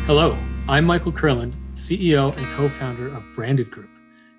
Hello, I'm Michael Kurland, CEO and co-founder of Branded Group,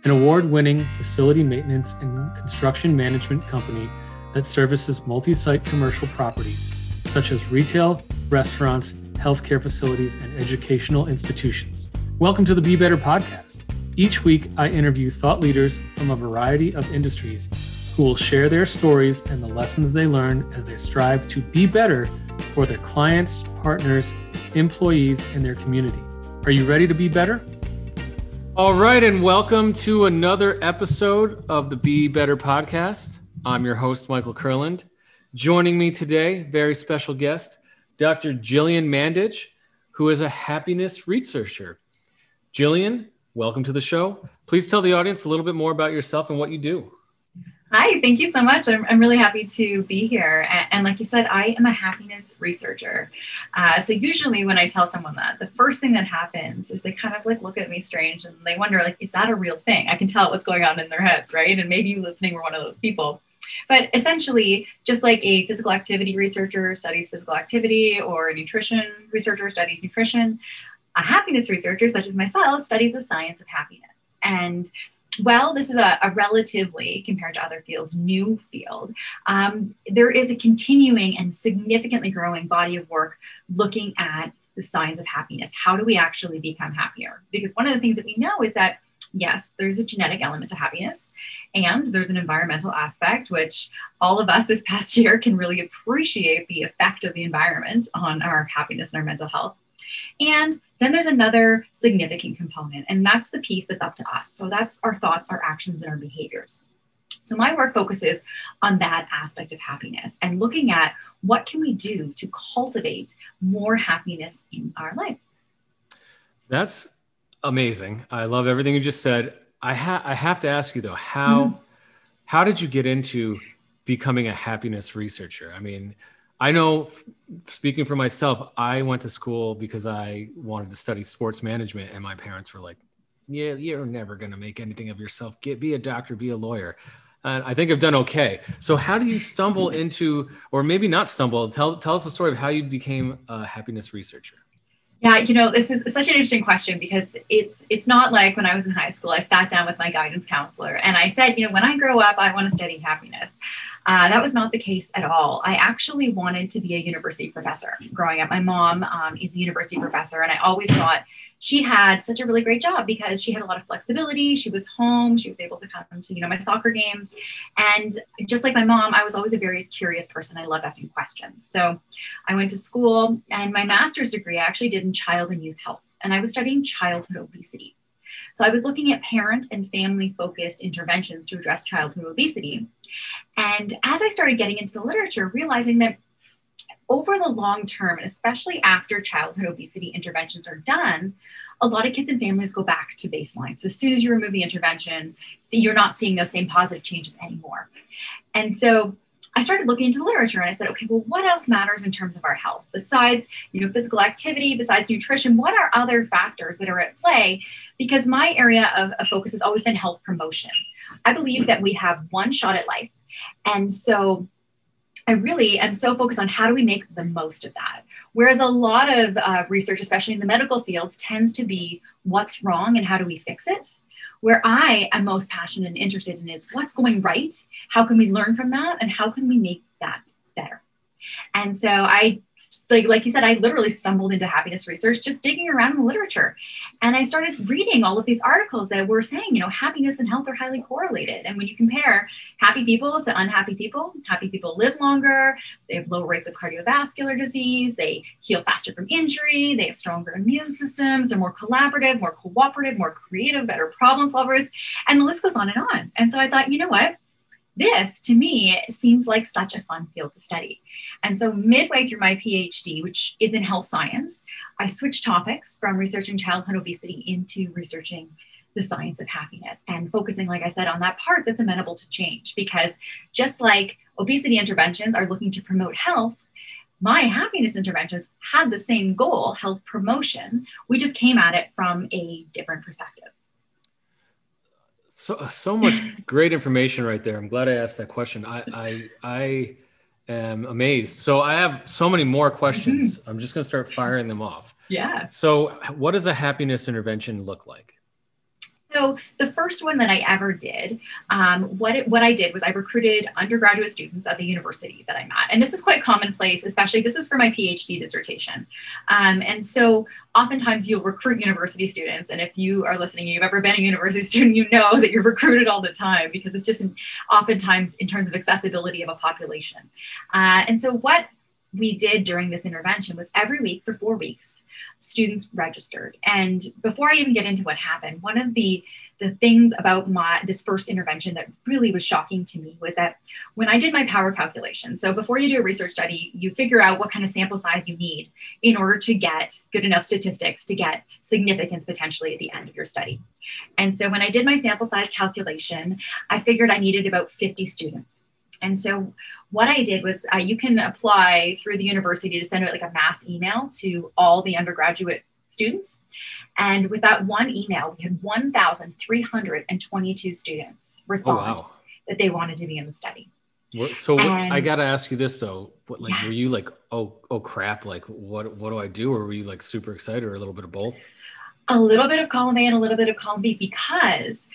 an award-winning facility maintenance and construction management company that services multi-site commercial properties such as retail, restaurants, healthcare facilities, and educational institutions. Welcome to the Be Better podcast. Each week, I interview thought leaders from a variety of industries who will share their stories and the lessons they learn as they strive to be better for their clients, partners, employees, and their community. Are you ready to be better? All right, and welcome to another episode of the Be Better podcast. I'm your host, Michael Kurland. Joining me today, very special guest, Dr. Gillian Mandich, who is a happiness researcher. Gillian, welcome to the show. Please tell the audience a little bit more about yourself and what you do. Hi, thank you so much. I'm really happy to be here. And like you said, I am a happiness researcher. So usually when I tell someone that, the first thing that happens is they kind of like look at me strange and they wonder, like, is that a real thing? I can tell what's going on in their heads, right? And maybe you listening were one of those people. But essentially, just like a physical activity researcher studies physical activity, or a nutrition researcher studies nutrition, a happiness researcher, such as myself, studies the science of happiness. And well, this is a relatively, compared to other fields, new field. There is a continuing and significantly growing body of work looking at the signs of happiness. How do we actually become happier? Because one of the things that we know is that, yes, there's a genetic element to happiness, and there's an environmental aspect, which all of us this past year can really appreciate the effect of the environment on our happiness and our mental health. And then there's another significant component, and that's the piece that's up to us. So that's our thoughts, our actions, and our behaviors. So my work focuses on that aspect of happiness and looking at what can we do to cultivate more happiness in our life. That's amazing. I love everything you just said. I have to ask you though, how did you get into becoming a happiness researcher? I mean, I know, speaking for myself, I went to school because I wanted to study sports management, and my parents were like, yeah, you're never going to make anything of yourself. Be a doctor, be a lawyer. And I think I've done okay. So how did you stumble into, or maybe not stumble, tell us the story of how you became a happiness researcher? Yeah, this is such an interesting question, because it's not like when I was in high school, I sat down with my guidance counselor and I said, when I grow up, I want to study happiness. That was not the case at all. I actually wanted to be a university professor growing up. My mom is a university professor, and I always thought she had such a really great job because she had a lot of flexibility. She was home. She was able to come to, my soccer games. And just like my mom, I was always a very curious person. I love asking questions. So I went to school, and my master's degree I actually did in child and youth health. And I was studying childhood obesity. So I was looking at parent and family-focused interventions to address childhood obesity. And as I started getting into the literature, realizing that over the long term, and especially after childhood obesity interventions are done, a lot of kids and families go back to baseline. So as soon as you remove the intervention, you're not seeing those same positive changes anymore. And so I started looking into the literature, and I said, okay, well, what else matters in terms of our health besides, physical activity, besides nutrition? What are other factors that are at play? Because my area of focus has always been health promotion. I believe that we have one shot at life. And so I really am so focused on how do we make the most of that? Whereas a lot of research, especially in the medical fields, tends to be what's wrong and how do we fix it? Where I am most passionate and interested in is what's going right, how can we learn from that, and how can we make that better? And so I, like you said, I literally stumbled into happiness research just digging around in the literature. And I started reading all of these articles that were saying, happiness and health are highly correlated. And when you compare happy people to unhappy people live longer, they have lower rates of cardiovascular disease, they heal faster from injury, they have stronger immune systems, they're more collaborative, more cooperative, more creative, better problem solvers, and the list goes on and on. And so I thought, you know what? This, to me, seems like such a fun field to study. And so midway through my PhD, which is in health science, I switched topics from researching childhood obesity into researching the science of happiness and focusing, like I said, on that part that's amenable to change. Because just like obesity interventions are looking to promote health, my happiness interventions had the same goal, health promotion. We just came at it from a different perspective. So much great information right there. I'm glad I asked that question. I am amazed. So I have so many more questions. I'm just going to start firing them off. Yeah. So what does a happiness intervention look like? So the first one that I ever did, what I did was I recruited undergraduate students at the university that I'm at. And this is quite commonplace, especially this was for my PhD dissertation. And so oftentimes you'll recruit university students. And if you are listening, you've ever been a university student, you know that you're recruited all the time because it's just oftentimes in terms of accessibility of a population. And so what we did during this intervention was every week for 4 weeks, students registered. And before I even get into what happened, one of the things about this first intervention that really was shocking to me was that when I did my power calculation, so before you do a research study, you figure out what kind of sample size you need in order to get good enough statistics to get significance potentially at the end of your study. And so when I did my sample size calculation, I figured I needed about 50 students. And so what I did was you can apply through the university to send out like a mass email to all the undergraduate students. And with that one email, we had 1,322 students respond that they wanted to be in the study. So I got to ask you this though, were you like, oh crap, like what do I do? Or were you like super excited or a little bit of both? A little bit of column A and a little bit of column B because,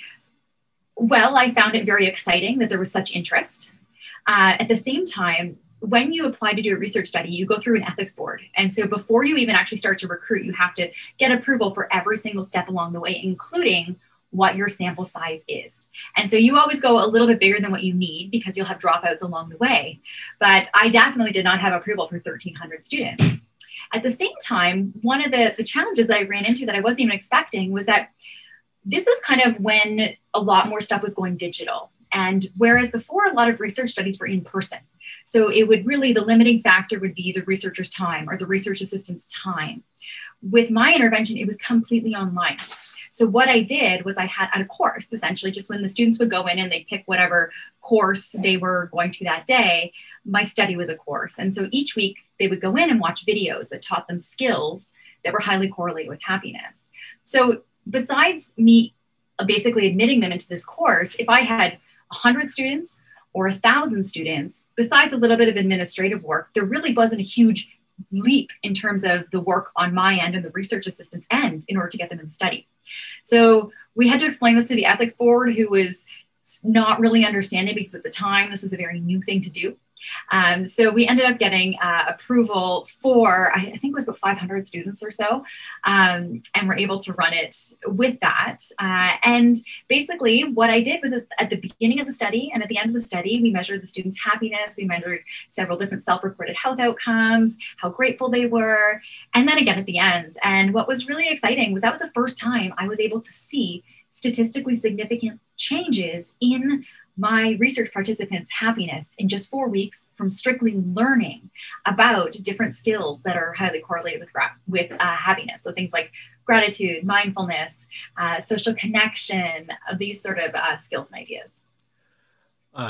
well, I found it very exciting that there was such interest. At the same time, when you apply to do a research study, you go through an ethics board. And so before you even actually start to recruit, you have to get approval for every single step along the way, including what your sample size is. And so you always go a little bit bigger than what you need because you'll have dropouts along the way. But I definitely did not have approval for 1,300 students. At the same time, one of the challenges that I ran into that I wasn't even expecting was that this is kind of when a lot more stuff was going digital. And whereas before, a lot of research studies were in person. So it would really, the limiting factor would be the researcher's time or the research assistant's time. With my intervention, it was completely online. So what I did was I had a course, essentially, just when the students would go in and they pick whatever course they were going to that day, my study was a course. And so each week they would go in and watch videos that taught them skills that were highly correlated with happiness. So besides me basically admitting them into this course, if I had 100 students or 1,000 students, besides a little bit of administrative work, there really wasn't a huge leap in terms of the work on my end and the research assistant's end in order to get them in the study. So we had to explain this to the ethics board, who was not really understanding because at the time this was a very new thing to do. So we ended up getting approval for, I think it was about 500 students or so, and we're able to run it with that. And basically what I did was at the beginning of the study and at the end of the study, we measured the students' happiness. We measured several different self-reported health outcomes, how grateful they were, and then again at the end. And what was really exciting was that was the first time I was able to see statistically significant changes in my research participants' happiness in just 4 weeks from strictly learning about different skills that are highly correlated with happiness. So things like gratitude, mindfulness, social connection, these sort of skills and ideas.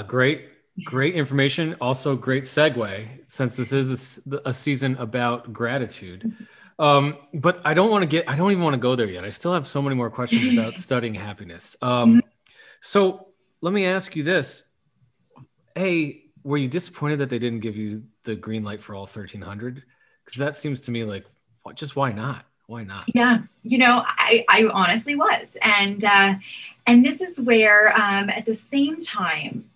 Great information. Also great segue, since this is a season about gratitude. But I don't even want to go there yet. I still have so many more questions about studying happiness. So let me ask you this. A, were you disappointed that they didn't give you the green light for all 1,300? Because that seems to me like, just why not? Why not? Yeah, I honestly was. And this is where at the same time,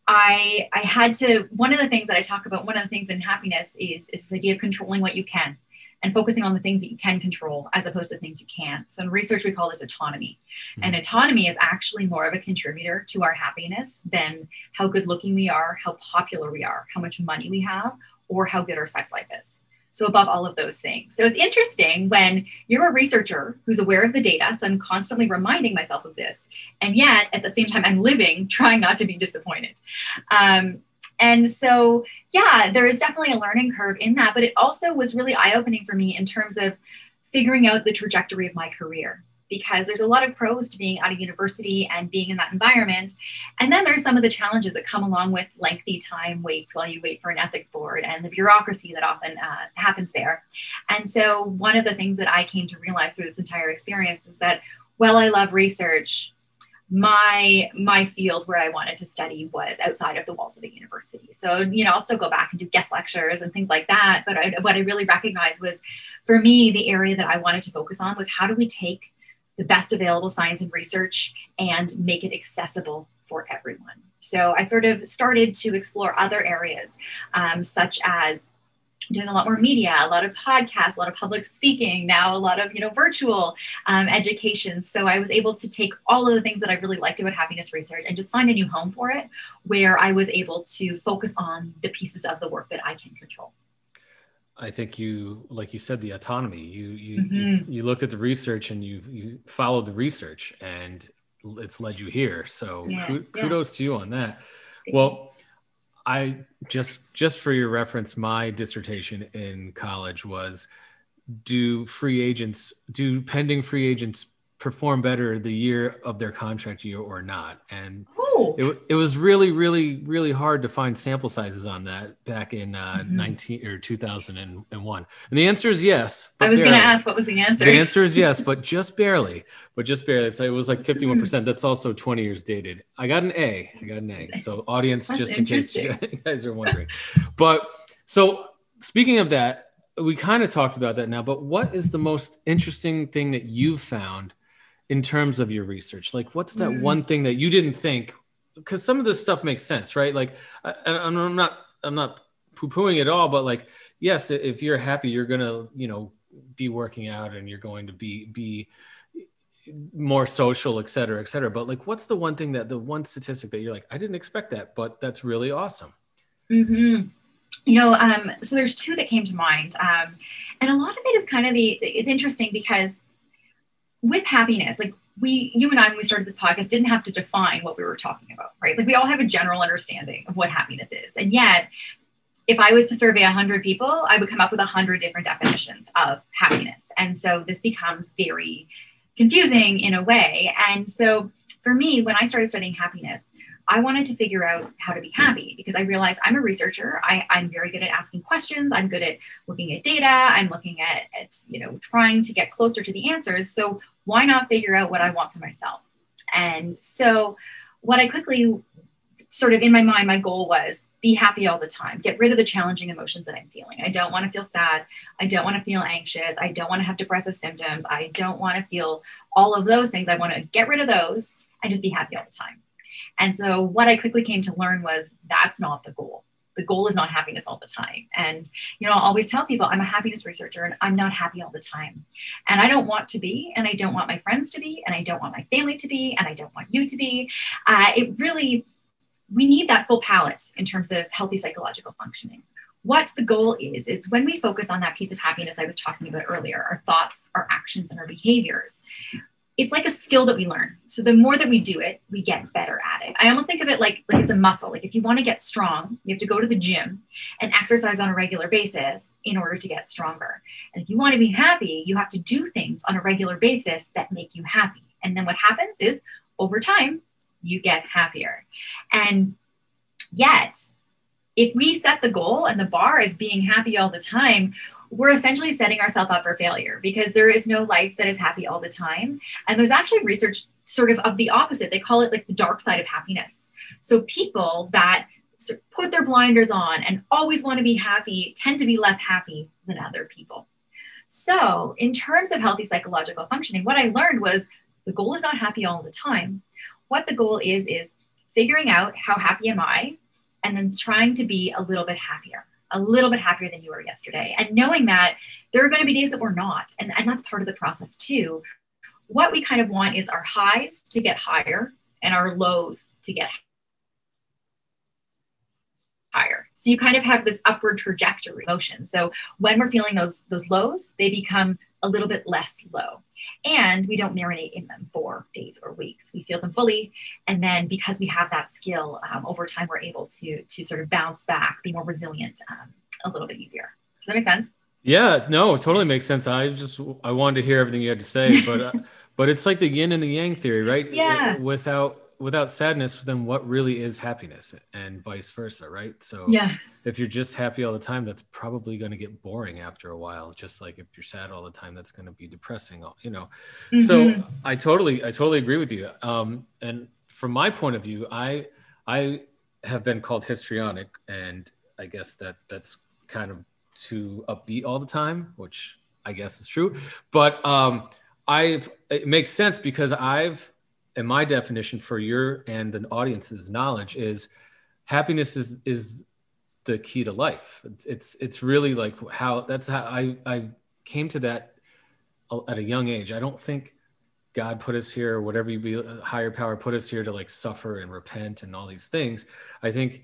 I had to, one of the things that I talk about, one of the things in happiness is this idea of controlling what you can and focusing on the things that you can control as opposed to things you can't. So in research, we call this autonomy. Mm-hmm. And autonomy is actually more of a contributor to our happiness than how good looking we are, how popular we are, how much money we have, or how good our sex life is. So above all of those things. So it's interesting when you're a researcher who's aware of the data. So I'm constantly reminding myself of this. And yet at the same time, I'm living, trying not to be disappointed. And so, yeah, there is definitely a learning curve in that, but it also was really eye-opening for me in terms of figuring out the trajectory of my career, because there's a lot of pros to being out of university and being in that environment. And then there's some of the challenges that come along with lengthy time waits while you wait for an ethics board and the bureaucracy that often happens there. And so one of the things that I came to realize through this entire experience is that while I love research, my field where I wanted to study was outside of the walls of a university. So, I'll still go back and do guest lectures and things like that. But what I really recognized was, for me, the area that I wanted to focus on was how do we take the best available science and research and make it accessible for everyone. So I sort of started to explore other areas, such as doing a lot more media, a lot of podcasts, a lot of public speaking, now a lot of, virtual education. So I was able to take all of the things that I really liked about happiness research and just find a new home for it, where I was able to focus on the pieces of the work that I can control. I think like you said, the autonomy, you looked at the research and you followed the research, and it's led you here. So kudos to you on that. Well, I just for your reference, my dissertation in college was, do pending free agents perform better the year of their contract year or not? And it was really, really, really hard to find sample sizes on that back in 2001. And the answer is yes. I was going to ask, what was the answer? The answer is yes, but just barely. It was like 51%. That's also 20 years dated. I got an A. So audience, that's just in case you guys are wondering. But so speaking of that, we kind of talked about that now, but what is the most interesting thing that you've found in terms of your research? Like, what's that one thing that you didn't think? Because some of this stuff makes sense, right? Like, I'm not poo-pooing it all, but like, yes, if you're happy, you're gonna, be working out and you're going to be more social, et cetera, et cetera. But like, what's the one statistic that you're like, I didn't expect that, but that's really awesome? So there's two that came to mind. And a lot of it is kind of it's interesting because with happiness, like you and I, when we started this podcast, didn't have to define what we were talking about, right? Like we all have a general understanding of what happiness is. And yet, if I was to survey 100 people, I would come up with 100 different definitions of happiness. And so this becomes very confusing in a way. And so for me, when I started studying happiness, I wanted to figure out how to be happy, because I realized I'm a researcher. I'm very good at asking questions. I'm good at looking at data. I'm looking at trying to get closer to the answers. So why not figure out what I want for myself? And so what I quickly sort of in my mind, my goal was be happy all the time. Get rid of the challenging emotions that I'm feeling. I don't want to feel sad. I don't want to feel anxious. I don't want to have depressive symptoms. I don't want to feel all of those things. I want to get rid of those and just be happy all the time. And so what I quickly came to learn was that's not the goal. The goal is not happiness all the time. And, I'll always tell people I'm a happiness researcher and I'm not happy all the time. And I don't want to be, and I don't want my friends to be, and I don't want my family to be, and I don't want you to be. We need that full palette in terms of healthy psychological functioning. What the goal is when we focus on that piece of happiness I was talking about earlier, our thoughts, our actions, and our behaviors, it's like a skill that we learn. So the more that we do it, we get better at it. I almost think of it like it's a muscle. Like if you want to get strong, you have to go to the gym and exercise on a regular basis in order to get stronger. And if you want to be happy, you have to do things on a regular basis that make you happy. And then what happens is over time, you get happier. And yet, if we set the goal and the bar as being happy all the time, we're essentially setting ourselves up for failure, because there is no life that is happy all the time. And there's actually research sort of the opposite. They call it like the dark side of happiness. So people that put their blinders on and always want to be happy tend to be less happy than other people. So in terms of healthy psychological functioning, what I learned was the goal is not happy all the time. What the goal is figuring out how happy am I, and then trying to be a little bit happier than you were yesterday. And knowing that there are going to be days that we're not. And that's part of the process too. What we kind of want is our highs to get higher and our lows to get higher. So you kind of have this upward trajectory motion. So when we're feeling those lows, they become a little bit less low. And we don't marinate in them for days or weeks. We feel them fully. And then because we have that skill, over time, we're able to sort of bounce back, be more resilient a little bit easier. Does that make sense? Yeah, no, it totally makes sense. I wanted to hear everything you had to say, but it's like the yin and the yang theory, right? Yeah. Without without sadness, then what really is happiness, and vice versa, right? So Yeah. if you're just happy all the time, that's probably going to get boring after a while. Just like if you're sad all the time, that's going to be depressing, you know? So I totally agree with you. And from my point of view, I have been called histrionic, and I guess that's kind of too upbeat all the time, which I guess is true. But it makes sense because in my definition for your and the audience's knowledge is happiness is the key to life. It's really like that's how I came to that at a young age. I don't think God put us here, or whatever higher power put us here to like suffer and repent and all these things. I think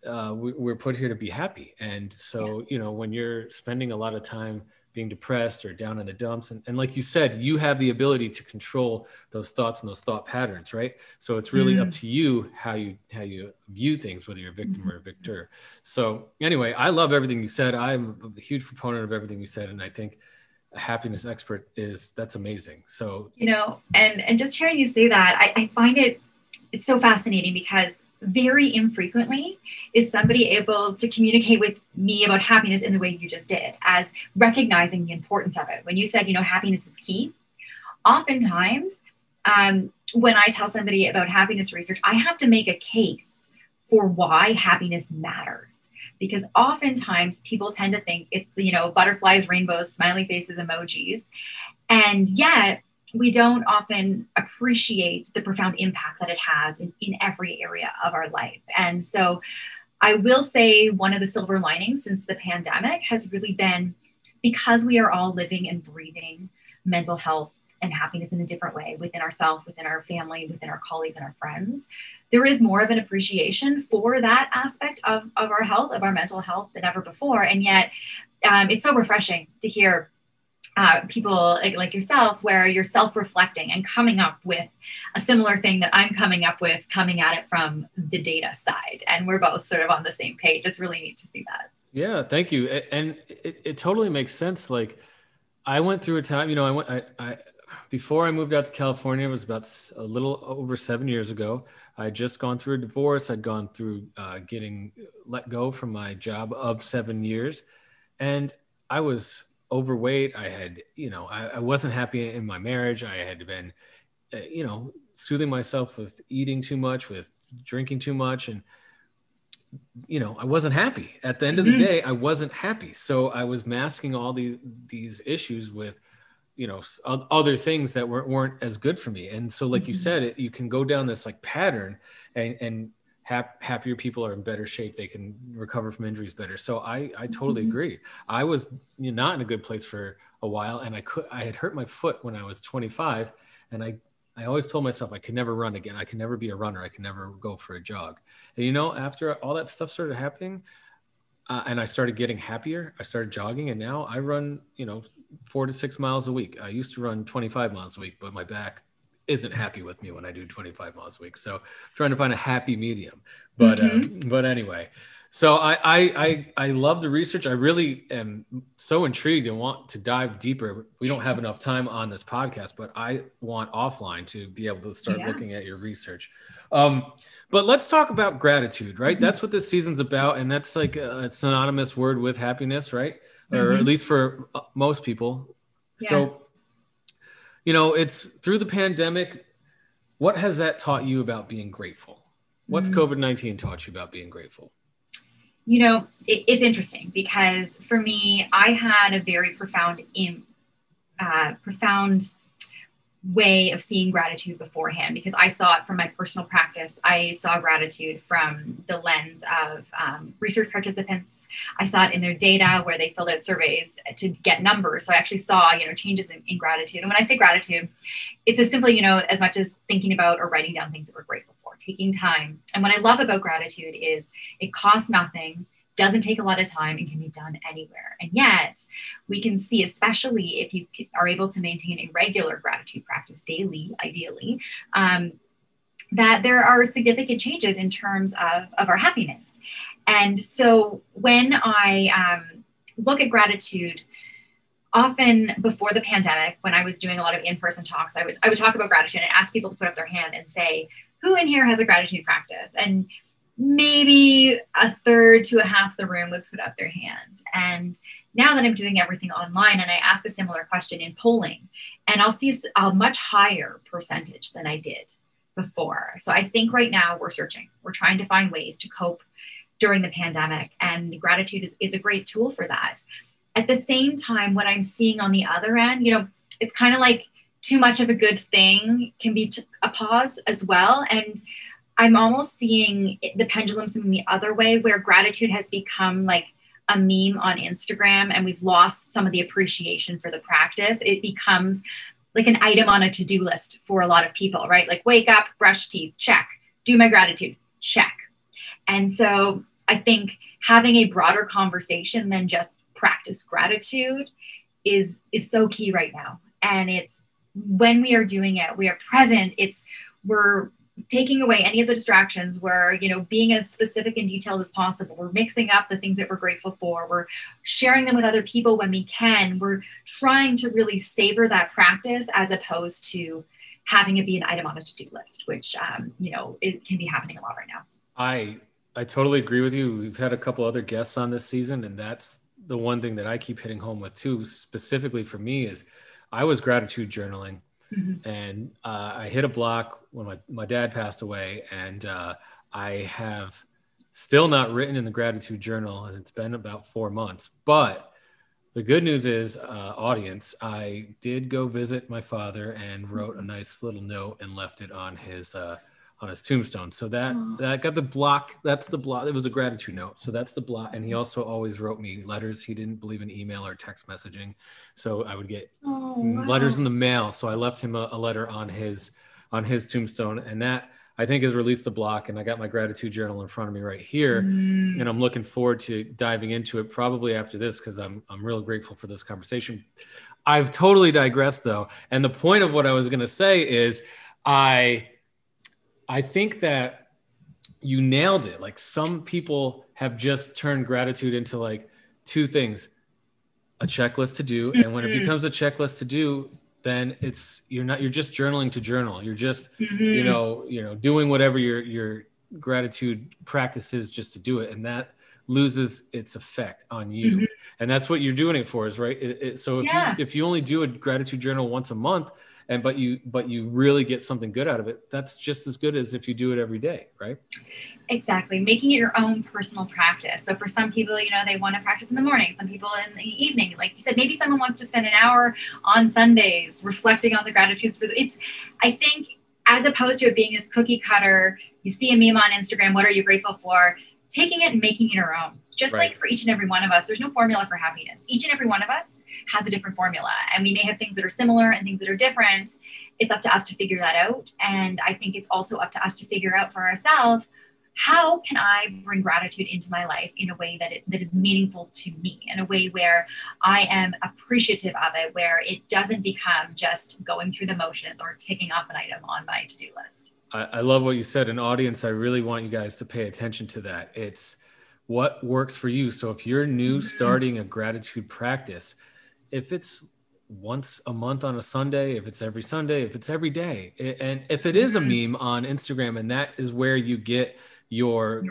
we're put here to be happy. And so, you know, when you're spending a lot of time being depressed or down in the dumps, and like you said, you have the ability to control those thoughts and those thought patterns, right? So it's really up to you how you view things, whether you're a victim or a victor. So anyway, I love everything you said. I'm a huge proponent of everything you said, and I think a happiness expert that's amazing. So, you know, and just hearing you say that, I find it's so fascinating because very infrequently is somebody able to communicate with me about happiness in the way you just did, as recognizing the importance of it. When you said, you know, happiness is key, oftentimes when I tell somebody about happiness research, I have to make a case for why happiness matters. Because oftentimes people tend to think it's, you know, butterflies, rainbows, smiley faces, emojis. And yet we don't often appreciate the profound impact that it has in every area of our life. And so I will say one of the silver linings since the pandemic has really been because we are all living and breathing mental health and happiness in a different way within ourselves, within our family, within our colleagues and our friends. There is more of an appreciation for that aspect of our health, of our mental health than ever before. And yet it's so refreshing to hear people like yourself, where you're self-reflecting and coming up with a similar thing that I'm coming up with, coming at it from the data side. And we're both sort of on the same page. It's really neat to see that. Yeah, thank you. And it totally makes sense. Like I went through a time, you know, I before I moved out to California, it was about a little over 7 years ago. I had just gone through a divorce. I'd gone through getting let go from my job of 7 years. And I was overweight. I had, you know, I wasn't happy in my marriage. I had been, you know, soothing myself with eating too much, with drinking too much. And, you know, I wasn't happy. At the end of the day, I wasn't happy. So I was masking all these issues with, you know, other things that weren't as good for me. And so, like you said, you can go down this like pattern, and happier people are in better shape. They can recover from injuries better. So I totally agree. I was not in a good place for a while, and I had hurt my foot when I was 25, and I always told myself I could never run again. I could never be a runner. I could never go for a jog. And, you know, after all that stuff started happening, and I started getting happier, I started jogging, and now I run, you know, 4 to 6 miles a week. I used to run 25 miles a week, but my back isn't happy with me when I do 25 miles a week. So I'm trying to find a happy medium, but anyway, so I love the research. I really am so intrigued and want to dive deeper. We don't have enough time on this podcast, but I want offline to be able to start looking at your research. But let's talk about gratitude, right? That's what this season's about. And that's like a synonymous word with happiness, right? Or at least for most people. Yeah. So, you know, it's through the pandemic. What has that taught you about being grateful? What's COVID-19 taught you about being grateful? You know, it's interesting because for me, I had a very profound way of seeing gratitude beforehand, because I saw it from my personal practice. I saw gratitude from the lens of research participants. I saw it in their data where they filled out surveys to get numbers. So I actually saw, you know, changes in gratitude. And when I say gratitude, it's as simply, you know, as much as thinking about or writing down things that we're grateful for, taking time. And what I love about gratitude is it costs nothing, doesn't take a lot of time, and can be done anywhere. And yet we can see, especially if you are able to maintain a regular gratitude practice daily, ideally, that there are significant changes in terms of our happiness. And so when I look at gratitude, often before the pandemic, when I was doing a lot of in-person talks, I would talk about gratitude and ask people to put up their hand and say, who in here has a gratitude practice? And maybe a third to a half the room would put up their hand. And now that I'm doing everything online and I ask a similar question in polling, and I'll see a much higher percentage than I did before. So I think right now we're searching. We're trying to find ways to cope during the pandemic, and gratitude is a great tool for that. At the same time, what I'm seeing on the other end, it's kind of like too much of a good thing can be a pause as well. And I'm almost seeing the pendulum swing the other way, where gratitude has become like a meme on Instagram and we've lost some of the appreciation for the practice. It becomes like an item on a to-do list for a lot of people, right? Like wake up, brush teeth, check, do my gratitude, check. And so I think having a broader conversation than just practice gratitude is so key right now. And it's when we are doing it, we are present. We're taking away any of the distractions. We're, being as specific and detailed as possible. We're mixing up the things that we're grateful for. We're sharing them with other people when we can. We're trying to really savor that practice as opposed to having it be an item on a to-do list, which, it can be happening a lot right now. I totally agree with you. We've had a couple other guests on this season, and that's the one thing that I keep hitting home with too, specifically for me, is I was gratitude journaling. Mm-hmm. And I hit a block when my dad passed away, and I have still not written in the gratitude journal, and it's been about 4 months. But the good news is, audience, I did go visit my father and wrote a nice little note and left it on his tombstone. So that got the block. That's the block. It was a gratitude note. So that's the block. And he also always wrote me letters. He didn't believe in email or text messaging. So I would get letters in the mail. So I left him a letter on his tombstone. And that, I think, has released the block. And I got my gratitude journal in front of me right here. And I'm looking forward to diving into it probably after this, because I'm real grateful for this conversation. I've totally digressed though. And the point of what I was going to say is I think that you nailed it. Like, some people have just turned gratitude into like two things: a checklist to do. And when it becomes a checklist to do, then you're just journaling to journal. You're just, doing whatever your gratitude practice is just to do it. And that loses its effect on you. Mm-hmm. And that's what you're doing it for, is right. So if you only do a gratitude journal once a month, but you really get something good out of it, that's just as good as if you do it every day, right? Exactly. Making it your own personal practice. So for some people, they want to practice in the morning, some people in the evening. Like you said, maybe someone wants to spend an hour on Sundays reflecting on the gratitudes I think, as opposed to it being this cookie cutter, you see a meme on Instagram, what are you grateful for? Taking it and making it your own. Just right. Like for each and every one of us, there's no formula for happiness. Each and every one of us has a different formula, and we may have things that are similar and things that are different. It's up to us to figure that out. And I think it's also up to us to figure out for ourselves, how can I bring gratitude into my life in a way that is meaningful to me, in a way where I am appreciative of it, where it doesn't become just going through the motions or ticking off an item on my to-do list. I love what you said. An audience, I really want you guys to pay attention to that. It's what works for you. So if you're new, starting a gratitude practice, if it's once a month on a Sunday, if it's every Sunday, if it's every day, and if it is a meme on Instagram and that is where you get your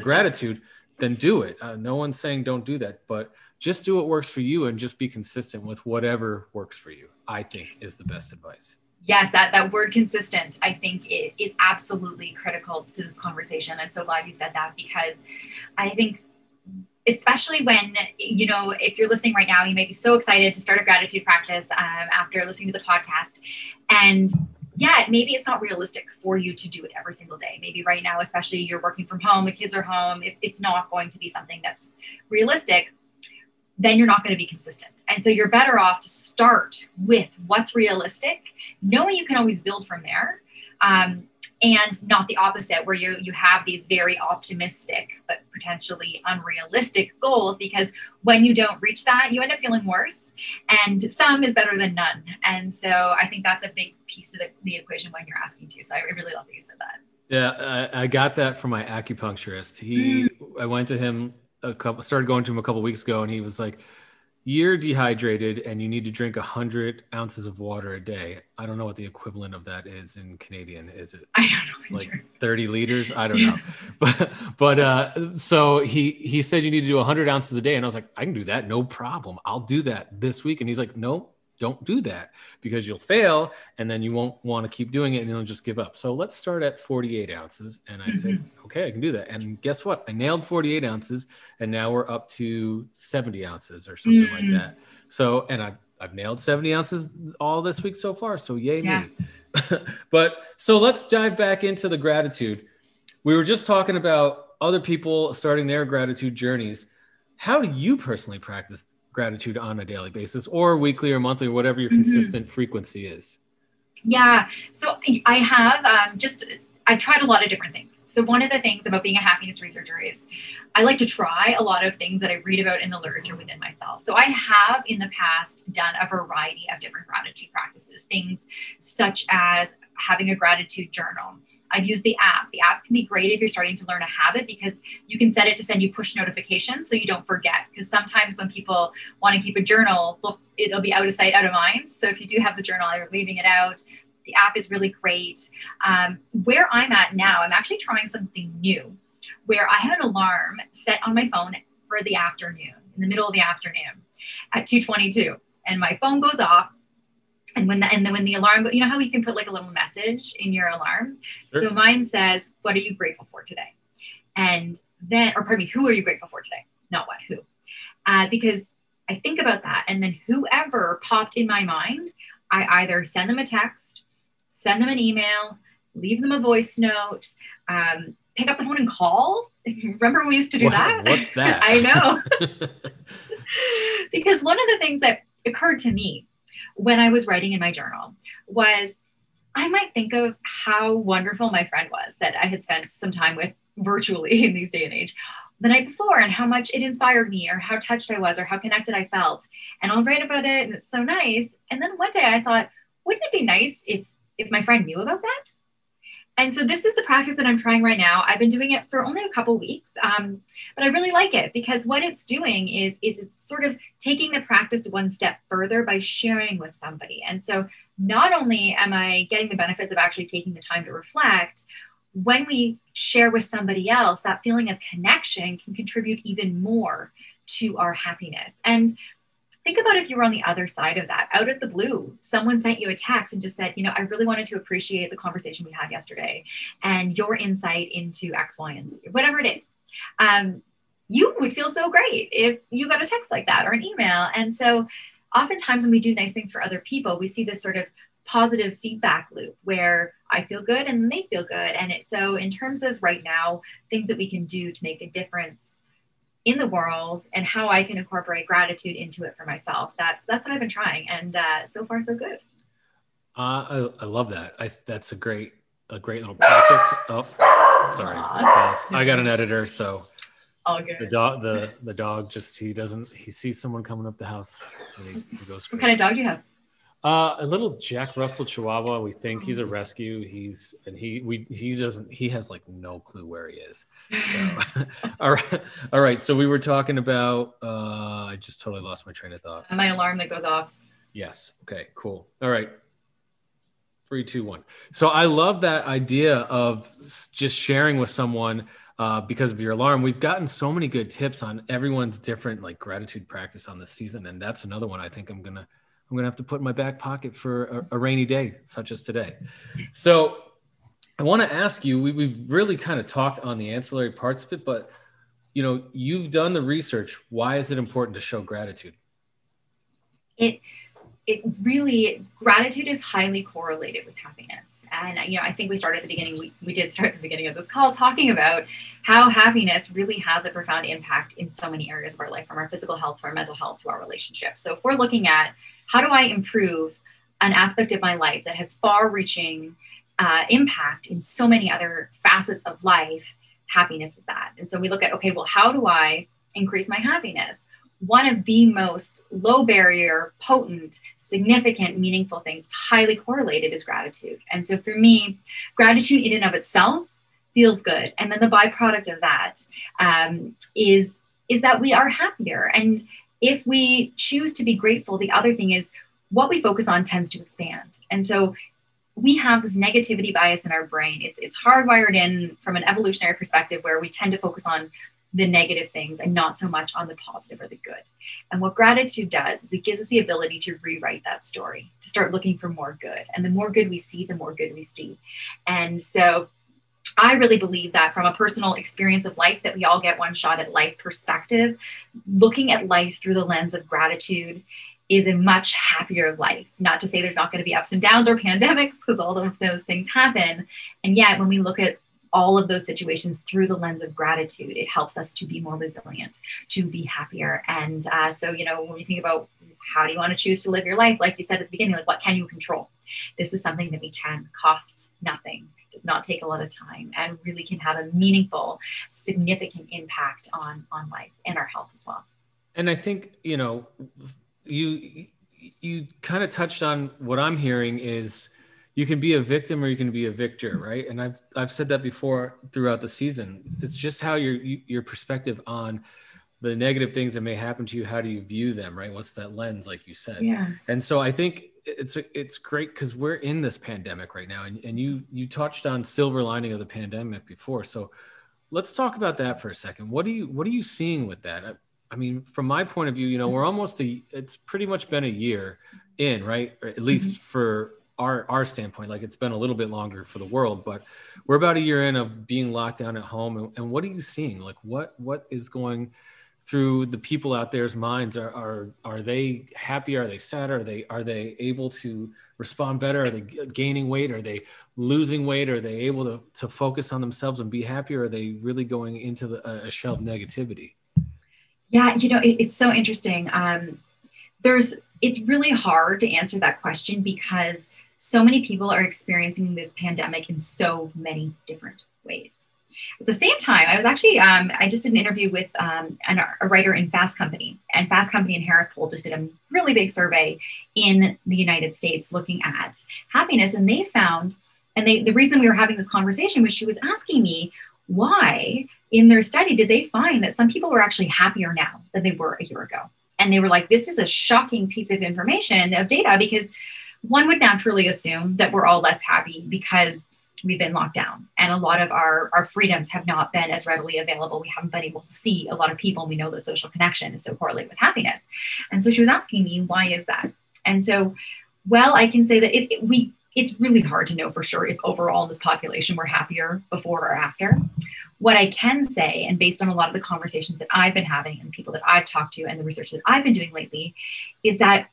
gratitude, then do it. No one's saying don't do that, but just do what works for you and just be consistent with whatever works for you, I think, is the best advice. Yes, that word consistent, I think it is absolutely critical to this conversation. I'm so glad you said that, because I think, especially when, if you're listening right now, you may be so excited to start a gratitude practice after listening to the podcast. And maybe it's not realistic for you to do it every single day. Maybe right now, especially you're working from home, the kids are home, it's not going to be something that's realistic. Then you're not going to be consistent. And so you're better off to start with what's realistic, knowing you can always build from there, and not the opposite, where you have these very optimistic but potentially unrealistic goals, because when you don't reach that, you end up feeling worse, and some is better than none. And so I think that's a big piece of the equation when you're asking to. So I really love that you said that. Yeah, I got that from my acupuncturist. I went to him started going to him a couple of weeks ago, and he was like, you're dehydrated and you need to drink 100 ounces of water a day. I don't know what the equivalent of that is in Canadian. Is it I don't know, like 30 liters? I don't know. but so he said you need to do 100 ounces a day. And I was like, I can do that. No problem. I'll do that this week. And he's like, no, don't do that because you'll fail. And then you won't want to keep doing it and you'll just give up. So let's start at 48 ounces. And I said, okay, I can do that. And guess what? I nailed 48 ounces and now we're up to 70 ounces or something like that. So, and I've nailed 70 ounces all this week so far. So yay me. But so let's dive back into the gratitude. We were just talking about other people starting their gratitude journeys. How do you personally practice gratitude on a daily basis or weekly or monthly or whatever your consistent frequency is? Yeah. So I have I've tried a lot of different things. So one of the things about being a happiness researcher is I like to try a lot of things that I read about in the literature within myself. So I have in the past done a variety of different gratitude practices, things such as having a gratitude journal. I've used the app. The app can be great if you're starting to learn a habit because you can set it to send you push notifications so you don't forget. Because sometimes when people want to keep a journal, it'll be out of sight, out of mind. So if you do have the journal, you're leaving it out. The app is really great. Where I'm at now, I'm actually trying something new where I have an alarm set on my phone for the afternoon, in the middle of the afternoon at 2:22. And my phone goes off. And when the alarm goes, you know how you can put like a little message in your alarm? Sure. So mine says, what are you grateful for today? And then, or pardon me, who are you grateful for today? Not what, who. Because I think about that. And then whoever popped in my mind, I either send them a text, send them an email, leave them a voice note, pick up the phone and call. Remember when we used to do that? What's that? I know. Because one of the things that occurred to me when I was writing in my journal was I might think of how wonderful my friend was that I had spent some time with virtually in these day and age the night before and how much it inspired me or how touched I was or how connected I felt. And I'll write about it and it's so nice. And then one day I thought, wouldn't it be nice if my friend knew about that? And so this is the practice that I'm trying right now. I've been doing it for only a couple weeks, but I really like it because what it's doing is it's sort of taking the practice one step further by sharing with somebody. And so not only am I getting the benefits of actually taking the time to reflect, when we share with somebody else, that feeling of connection can contribute even more to our happiness. And think about if you were on the other side of that, out of the blue, someone sent you a text and just said, I really wanted to appreciate the conversation we had yesterday and your insight into X, Y, and Z, whatever it is. You would feel so great if you got a text like that or an email. And so oftentimes when we do nice things for other people, we see this sort of positive feedback loop where I feel good and they feel good. And so in terms of right now, things that we can do to make a difference in the world and how I can incorporate gratitude into it for myself. That's what I've been trying. And so far, so good. I love that. That's a great little practice. Oh, sorry. I got an editor. So all good. The dog just, he sees someone coming up the house and he goes. What kind of dog do you have? A little Jack Russell Chihuahua. We think he's a rescue. He has like no clue where he is. So, all right. So we were talking about, I just totally lost my train of thought. My alarm that goes off. Yes. Okay, cool. All right. 3, 2, 1. So I love that idea of just sharing with someone because of your alarm. We've gotten so many good tips on everyone's different like gratitude practice on this season. And that's another one I think I'm going to have to put in my back pocket for a rainy day, such as today. So I want to ask you, we've really kind of talked on the ancillary parts of it, but you've done the research. Why is it important to show gratitude? It really, gratitude is highly correlated with happiness. And, I think we started at the beginning, we did start at the beginning of this call talking about how happiness really has a profound impact in so many areas of our life, from our physical health to our mental health to our relationships. So if we're looking at how do I improve an aspect of my life that has far-reaching impact in so many other facets of life, happiness is that. And so we look at, okay, well, how do I increase my happiness? One of the most low barrier, potent, significant, meaningful things, highly correlated, is gratitude. And so for me, gratitude in and of itself feels good. And then the byproduct of that is that we are happier. And if we choose to be grateful, the other thing is what we focus on tends to expand. And so we have this negativity bias in our brain. It's hardwired in from an evolutionary perspective where we tend to focus on the negative things and not so much on the positive or the good. And what gratitude does is it gives us the ability to rewrite that story, to start looking for more good. And the more good we see, the more good we see. And so I really believe that from a personal experience of life, that we all get one shot at life perspective. Looking at life through the lens of gratitude is a much happier life. Not to say there's not going to be ups and downs or pandemics, because all of those things happen. And yet when we look at all of those situations through the lens of gratitude, it helps us to be more resilient, to be happier. And so, when you think about how do you want to choose to live your life, like you said at the beginning, like what can you control? This is something that we can, costs nothing, does not take a lot of time, and really can have a meaningful, significant impact on life and our health as well. And I think, you kind of touched on what I'm hearing is you can be a victim or you can be a victor, right? And I've said that before throughout the season. It's just how your perspective on the negative things that may happen to you, how do you view them, right? What's that lens, like you said? Yeah. And so I think it's great because we're in this pandemic right now, and you touched on silver lining of the pandemic before. So let's talk about that for a second. What are you seeing with that? I mean, from my point of view, we're it's pretty much been a year in, right? Or at least for our standpoint, like it's been a little bit longer for the world, but we're about a year in of being locked down at home. And what are you seeing? Like what is going through the people out there's minds? Are they happy? Are they sad? Are they able to respond better? Are they gaining weight? Are they losing weight? Are they able to focus on themselves and be happy? Or are they really going into a shell of negativity? Yeah, it's so interesting. It's really hard to answer that question because so many people are experiencing this pandemic in so many different ways. At the same time, I was actually, I just did an interview with a writer in Fast Company, and Fast Company and Harris Poll just did a really big survey in the United States looking at happiness. And they found, the reason we were having this conversation was she was asking me why in their study did they find that some people were actually happier now than they were a year ago. And they were like, this is a shocking piece of information, of data, because one would naturally assume that we're all less happy because we've been locked down and a lot of our freedoms have not been as readily available. We haven't been able to see a lot of people. We know that social connection is so correlated with happiness. And so she was asking me, why is that? And so, well, I can say that it's really hard to know for sure if overall in this population we're happier before or after. What I can say, and based on a lot of the conversations that I've been having and the people that I've talked to and the research that I've been doing lately, is that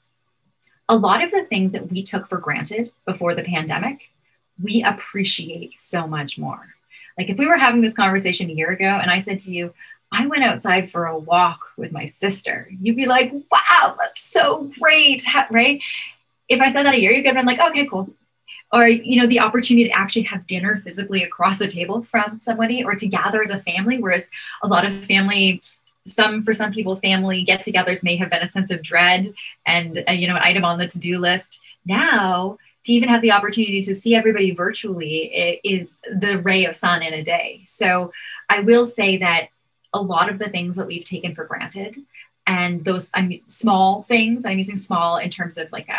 a lot of the things that we took for granted before the pandemic, we appreciate so much more. Like if we were having this conversation a year ago and I said to you, I went outside for a walk with my sister, you'd be like, wow, that's so great, right? If I said that a year ago, I'd been like, okay, cool. Or, the opportunity to actually have dinner physically across the table from somebody, or to gather as a family, whereas a lot of family, for some people, family get-togethers may have been a sense of dread and, an item on the to-do list. Now, to even have the opportunity to see everybody virtually, it is the ray of sun in a day. So I will say that a lot of the things that we've taken for granted, and those small things, I'm using small in terms of like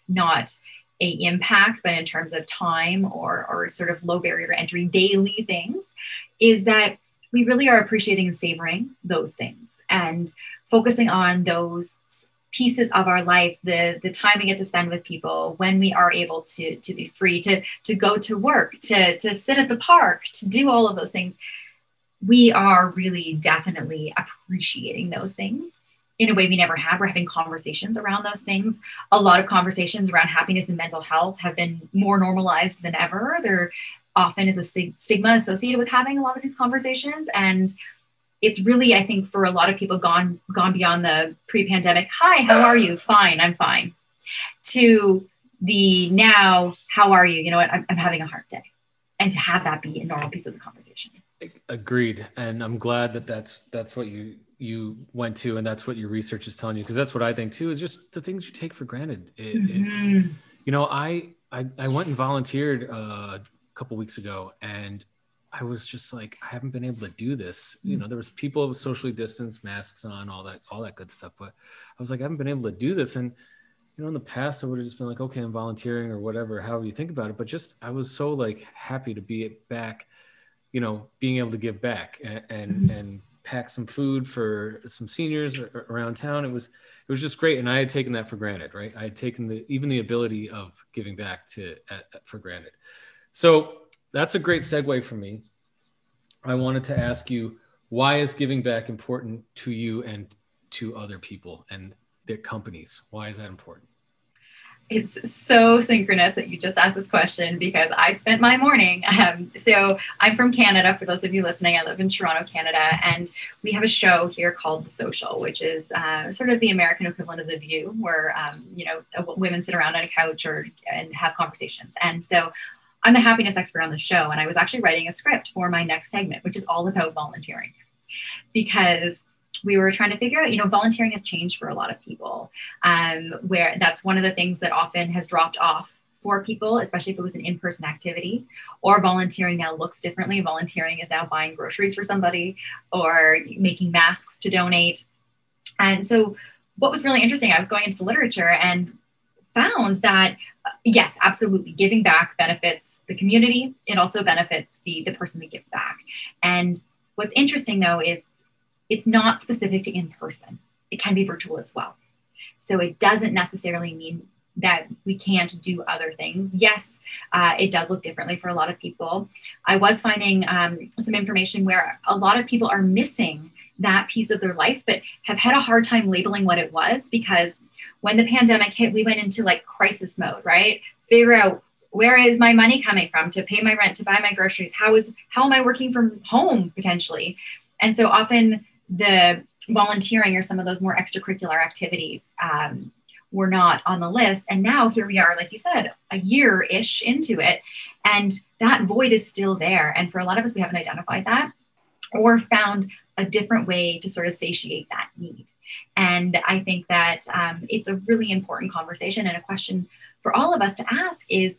not a impact, but in terms of time or sort of low barrier to entry daily things, is that we really are appreciating and savoring those things and focusing on those pieces of our life, the time we get to spend with people, when we are able to be free, to go to work, to sit at the park, to do all of those things. We are really definitely appreciating those things in a way we never had. We're having conversations around those things. A lot of conversations around happiness and mental health have been more normalized than ever. There often is a stigma associated with having a lot of these conversations. And it's really, I think, for a lot of people gone beyond the pre-pandemic, hi, how are you? Fine, I'm fine. To the now, how are you? You know what, I'm having a hard day. And to have that be a normal piece of the conversation. Agreed. And I'm glad that's what you went to, and that's what your research is telling you, because that's what I think too, is just the things you take for granted. It's, I went and volunteered a couple weeks ago, and I was just like, I haven't been able to do this. You know, there was people socially distanced, masks on, all that good stuff. But I was like, I haven't been able to do this. And, you know, in the past, I would have just been like, okay, I'm volunteering or whatever, however you think about it. But just, I was so like happy to be back, you know, being able to give back and pack some food for some seniors around town. It was just great. And I had taken that for granted, right? I had taken even the ability of giving back for granted. So that's a great segue for me. I wanted to ask you, why is giving back important to you and to other people and their companies? Why is that important? It's so synchronous that you just asked this question because I spent my morning. So I'm from Canada. For those of you listening, I live in Toronto, Canada, and we have a show here called The Social, which is sort of the American equivalent of The View, where women sit around on a couch and have conversations. And so I'm the happiness expert on the show, and I was actually writing a script for my next segment, which is all about volunteering, because we were trying to figure out, volunteering has changed for a lot of people, where that's one of the things that often has dropped off for people, especially if it was an in-person activity, or volunteering now looks differently. Volunteering is now buying groceries for somebody or making masks to donate. And so what was really interesting, I was going into the literature and found that, yes, absolutely, giving back benefits the community. It also benefits the person that gives back. And what's interesting, though, is it's not specific to in-person. It can be virtual as well. So it doesn't necessarily mean that we can't do other things. Yes, it does look differently for a lot of people. I was finding some information where a lot of people are missing that piece of their life, but have had a hard time labeling what it was, because when the pandemic hit, we went into like crisis mode, right? Figure out, where is my money coming from to pay my rent, to buy my groceries? How am I working from home potentially? And so often the volunteering or some of those more extracurricular activities were not on the list. And now here we are, like you said, a year-ish into it, and that void is still there. And for a lot of us, we haven't identified that or found a different way to sort of satiate that need. And I think that it's a really important conversation, and a question for all of us to ask is,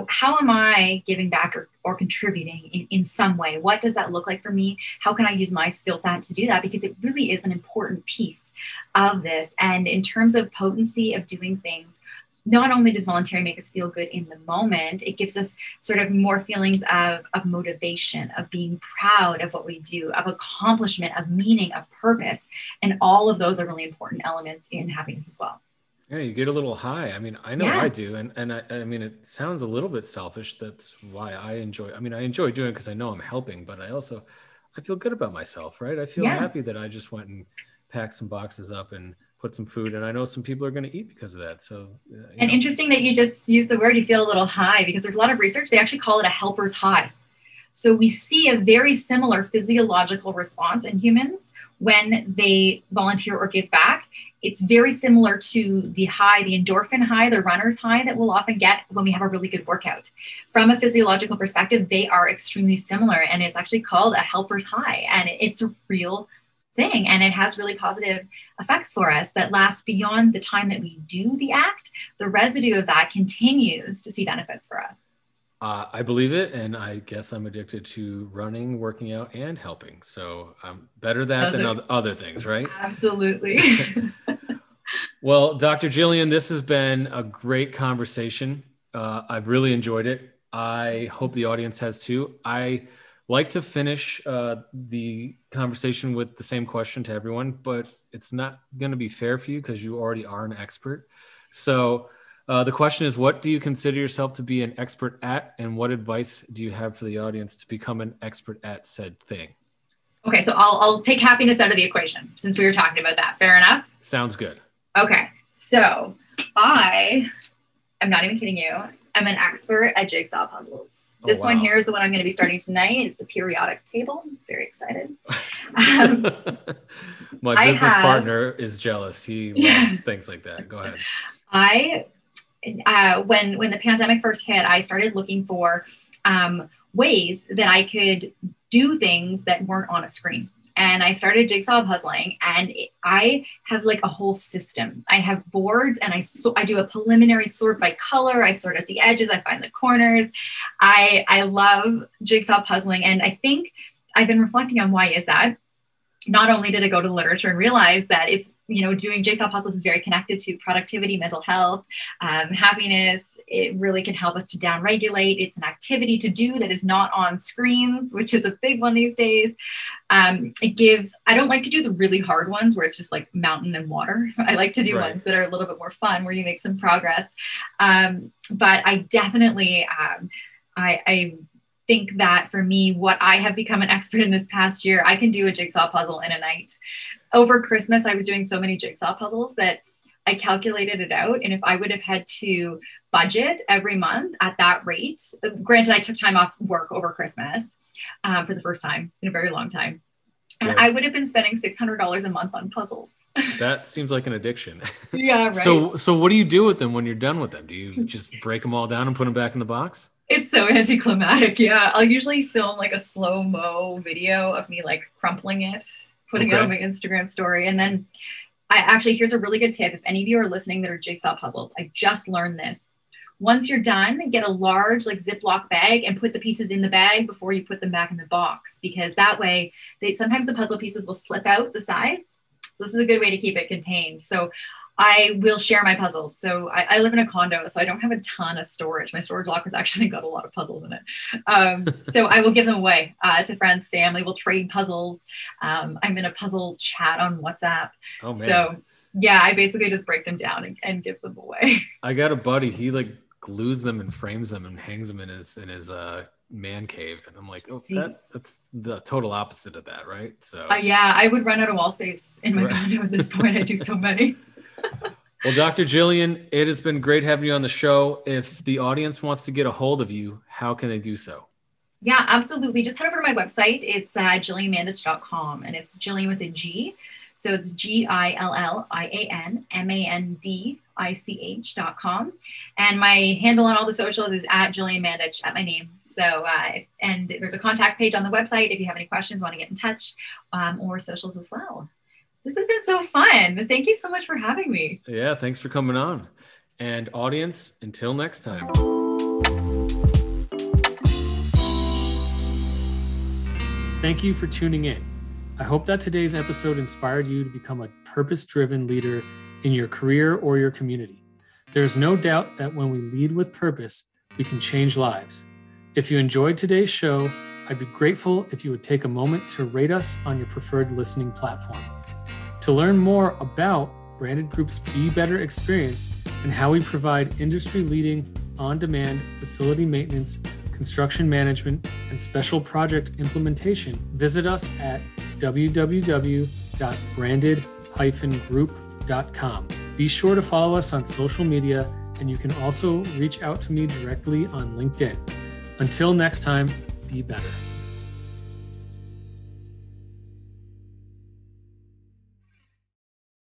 how am I giving back or contributing in some way? What does that look like for me? How can I use my skill set to do that? Because it really is an important piece of this. And in terms of potency of doing things, not only does volunteering make us feel good in the moment, it gives us sort of more feelings of motivation, of being proud of what we do, of accomplishment, of meaning, of purpose. And all of those are really important elements in happiness as well. Yeah, you get a little high. I mean, I know I do. And I mean, it sounds a little bit selfish. That's why I enjoy doing it because I know I'm helping, but I feel good about myself, right? I feel happy that I just went and packed some boxes up and put some food, and I know some people are going to eat because of that. So, interesting that you just use the word, you feel a little high, because there's a lot of research. They actually call it a helper's high. So we see a very similar physiological response in humans when they volunteer or give back. It's very similar to the high, the endorphin high, the runner's high that we'll often get when we have a really good workout. From a physiological perspective, they are extremely similar, and it's actually called a helper's high, and it's a real thing, and it has really positive effects for us that last beyond the time that we do the act. The residue of that continues to see benefits for us. I believe it, and I guess I'm addicted to running, working out, and helping. So I'm better at that than other things, right? Absolutely. Well, Dr. Gillian, this has been a great conversation. I've really enjoyed it. I hope the audience has too. I like to finish the conversation with the same question to everyone, but it's not going to be fair for you because you already are an expert. So the question is, what do you consider yourself to be an expert at, and what advice do you have for the audience to become an expert at said thing? Okay, so I'll take happiness out of the equation since we were talking about that. Fair enough? Sounds good. Okay, so I'm not even kidding you, I'm an expert at jigsaw puzzles. This one here is the one I'm going to be starting tonight. It's a periodic table. I'm very excited. My business partner is jealous. He loves things like that. Go ahead. When the pandemic first hit, I started looking for ways that I could do things that weren't on a screen. and I started jigsaw puzzling, and I have like a whole system. I have boards, and I do a preliminary sort by color. I sort at the edges. I find the corners. I love jigsaw puzzling. And I think I've been reflecting on why is that. Not only did I go to the literature and realize that it's, doing jigsaw puzzles is very connected to productivity, mental health, happiness. It really can help us to downregulate. It's an activity to do that is not on screens, which is a big one these days. I don't like to do the really hard ones where it's just like mountain and water. I like to do ones that are a little bit more fun, where you make some progress. But I definitely, I think that for me, what I have become an expert in this past year, I can do a jigsaw puzzle in a night. Over Christmas, I was doing so many jigsaw puzzles that I calculated it out. And if I would have had to budget every month at that rate, granted, I took time off work over Christmas for the first time in a very long time. And I would have been spending $600 a month on puzzles. That seems like an addiction. Yeah, right. So what do you do with them when you're done with them? Do you just break them all down and put them back in the box? It's so anticlimactic. Yeah. I'll usually film like a slow-mo video of me like crumpling it, putting it on my Instagram story. And then here's a really good tip. If any of you are listening that are jigsaw puzzles, I just learned this. Once you're done, get a large like Ziploc bag and put the pieces in the bag before you put them back in the box, because that way sometimes the puzzle pieces will slip out the sides. So this is a good way to keep it contained. So I will share my puzzles. So I live in a condo, so I don't have a ton of storage. My storage locker's actually got a lot of puzzles in it. So I will give them away to friends, family. We'll trade puzzles. I'm in a puzzle chat on WhatsApp. Oh, man. So yeah, I basically just break them down and give them away. I got a buddy. He like glues them and frames them and hangs them in his man cave. And I'm like, that's the total opposite of that, right? So yeah, I would run out of wall space in my condo at this point. I do so many. Well, Dr. Gillian, it has been great having you on the show. If the audience wants to get a hold of you, how can they do so? Yeah, absolutely. Just head over to my website. It's GillianMandich.com, and it's Gillian with a G. So it's GillianMandich.com. And my handle on all the socials is at Gillian Mandich, at my name. So, and there's a contact page on the website if you have any questions, want to get in touch, or socials as well. This has been so fun. Thank you so much for having me. Yeah, thanks for coming on. And audience, until next time. Thank you for tuning in. I hope that today's episode inspired you to become a purpose-driven leader in your career or your community. There's no doubt that when we lead with purpose, we can change lives. If you enjoyed today's show, I'd be grateful if you would take a moment to rate us on your preferred listening platform. To learn more about Branded Group's Be Better experience and how we provide industry-leading, on-demand facility maintenance, construction management, and special project implementation, visit us at www.branded-group.com. Be sure to follow us on social media, and you can also reach out to me directly on LinkedIn. Until next time, be better.